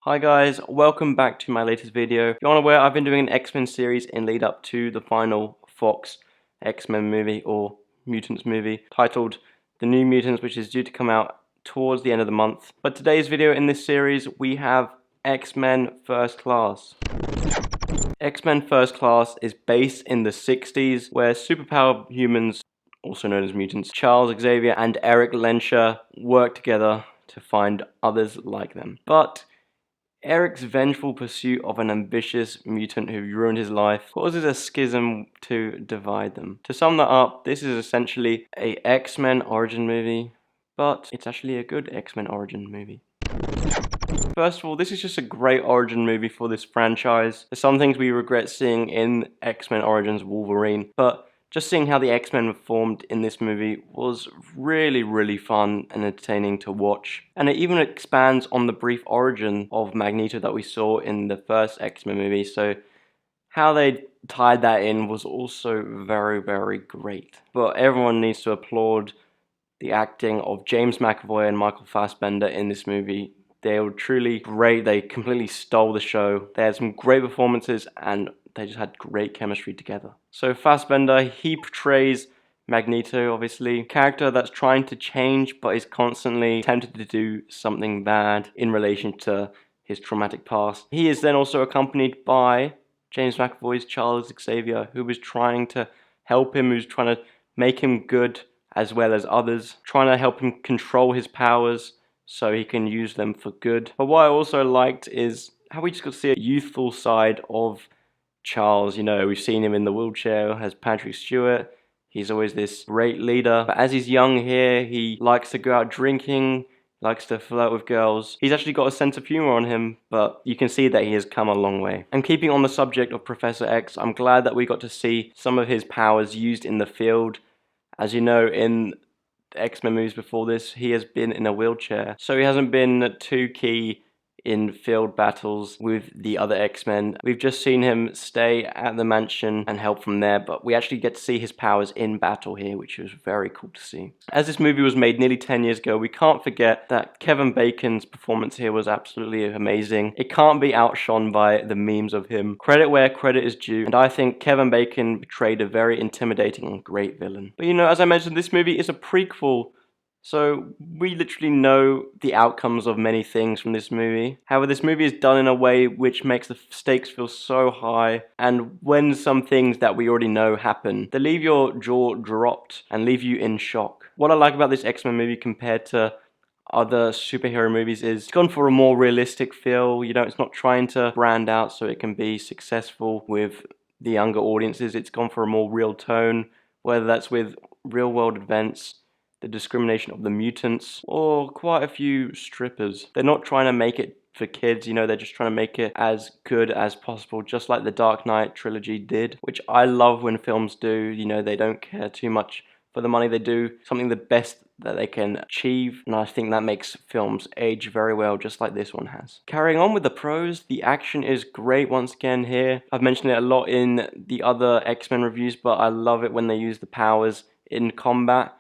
Hi guys, welcome back to my latest video. If you're unaware, I've been doing an X-Men series in lead up to the final Fox X-Men movie or Mutants movie titled The New Mutants, which is due to come out towards the end of the month. But today's video in this series, we have X-Men First Class. X-Men First Class is based in the 60s where superpower humans, also known as mutants, Charles Xavier and Eric Lenscher work together to find others like them. But Eric's vengeful pursuit of an ambitious mutant who ruined his life causes a schism to divide them. To sum that up, this is essentially a X-Men origin movie, but it's actually a good X-Men origin movie. First of all, this is just a great origin movie for this franchise. There's some things we regret seeing in X-Men Origins Wolverine, but just seeing how the X-Men were formed in this movie was really fun and entertaining to watch. And it even expands on the brief origin of Magneto that we saw in the first X-Men movie, so how they tied that in was also very great. But everyone needs to applaud the acting of James McAvoy and Michael Fassbender in this movie. They were truly great. They completely stole the show. They had some great performances and they just had great chemistry together. So Fassbender, he portrays Magneto, obviously, a character that's trying to change but is constantly tempted to do something bad in relation to his traumatic past. He is then also accompanied by James McAvoy's Charles Xavier, who was trying to help him, who's trying to make him good as well as others, trying to help him control his powers so he can use them for good. But what I also liked is how we just got to see a youthful side of Charles. You know, we've seen him in the wheelchair as Patrick Stewart. He's always this great leader. But as he's young here, he likes to go out drinking, likes to flirt with girls. He's actually got a sense of humor on him, but you can see that he has come a long way. And keeping on the subject of Professor X, I'm glad that we got to see some of his powers used in the field. As you know, in X-Men movies before this, he has been in a wheelchair, so he hasn't been too key in field battles with the other X-Men. We've just seen him stay at the mansion and help from there, but we actually get to see his powers in battle here, which was very cool to see. As this movie was made nearly 10 years ago, we can't forget that Kevin Bacon's performance here was absolutely amazing. It can't be outshone by the memes of him. Credit where credit is due, and I think Kevin Bacon portrayed a very intimidating and great villain. But you know, as I mentioned, this movie is a prequel, so we literally know the outcomes of many things from this movie. However, this movie is done in a way which makes the stakes feel so high, and when some things that we already know happen, they leave your jaw dropped and leave you in shock. What I like about this X-Men movie compared to other superhero movies is it's gone for a more realistic feel. You know, it's not trying to brand out so it can be successful with the younger audiences. It's gone for a more real tone, whether that's with real world events, the discrimination of the mutants, or quite a few strippers. They're not trying to make it for kids, you know, they're just trying to make it as good as possible, just like the Dark Knight trilogy did, which I love when films do. You know, they don't care too much for the money, they do something the best that they can achieve, and I think that makes films age very well, just like this one has. Carrying on with the pros, the action is great once again here. I've mentioned it a lot in the other X-Men reviews, but I love it when they use the powers in combat.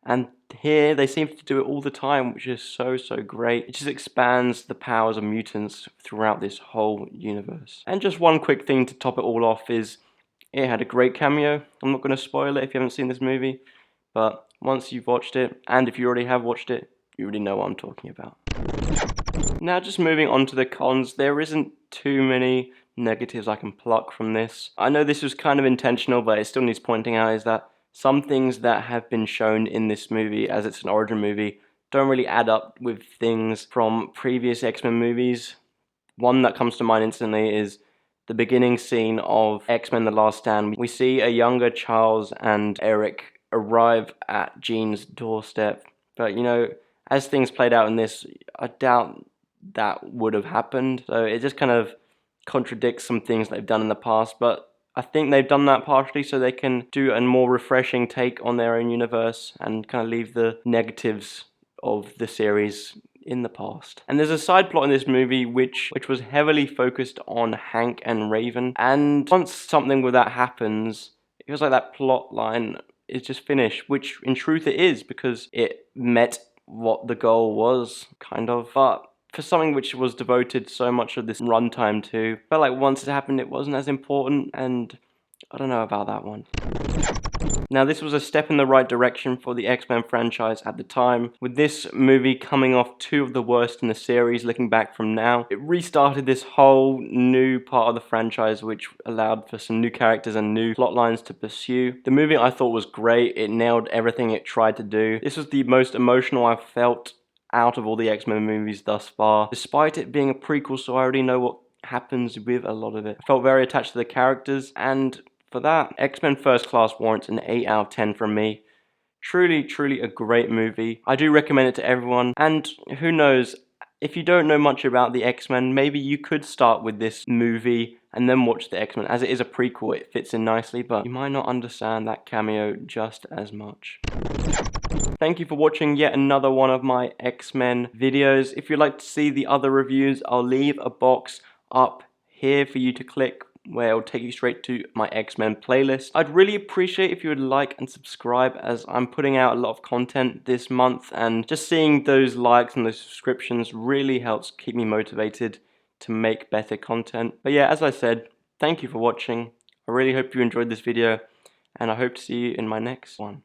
And here, they seem to do it all the time, which is so great. It just expands the powers of mutants throughout this whole universe. And just one quick thing to top it all off is, it had a great cameo. I'm not going to spoil it if you haven't seen this movie, but once you've watched it, and if you already have watched it, you already know what I'm talking about. Now, just moving on to the cons, there isn't too many negatives I can pluck from this. I know this was kind of intentional, but it still needs pointing out, is that some things that have been shown in this movie, as it's an origin movie, don't really add up with things from previous X-Men movies. One that comes to mind instantly is the beginning scene of X-Men The Last Stand. We see a younger Charles and Eric arrive at Jean's doorstep. But you know, as things played out in this, I doubt that would have happened. So it just kind of contradicts some things they've done in the past, but I think they've done that partially so they can do a more refreshing take on their own universe and kind of leave the negatives of the series in the past. And there's a side plot in this movie which was heavily focused on Hank and Raven, and once something with that happens, it feels like that plot line is just finished, which in truth it is, because it met what the goal was, kind of. But for something which was devoted so much of this runtime to. Felt like once it happened it wasn't as important, and I don't know about that one. Now, this was a step in the right direction for the X-Men franchise at the time. With this movie coming off two of the worst in the series, looking back from now, it restarted this whole new part of the franchise, which allowed for some new characters and new plot lines to pursue. The movie I thought was great. It nailed everything it tried to do. This was the most emotional I've felt out of all the X-Men movies thus far, despite it being a prequel, so I already know what happens with a lot of it. I felt very attached to the characters, and for that, X-Men First Class warrants an 8 out of 10 from me. Truly, truly a great movie. I do recommend it to everyone, and who knows, if you don't know much about the X-Men, maybe you could start with this movie and then watch the X-Men. As it is a prequel, it fits in nicely, but you might not understand that cameo just as much. Thank you for watching yet another one of my X-Men videos. If you'd like to see the other reviews, I'll leave a box up here for you to click, where it'll take you straight to my X-Men playlist. I'd really appreciate if you would like and subscribe, as I'm putting out a lot of content this month, and just seeing those likes and those subscriptions really helps keep me motivated to make better content. But yeah, as I said, thank you for watching. I really hope you enjoyed this video, and I hope to see you in my next one.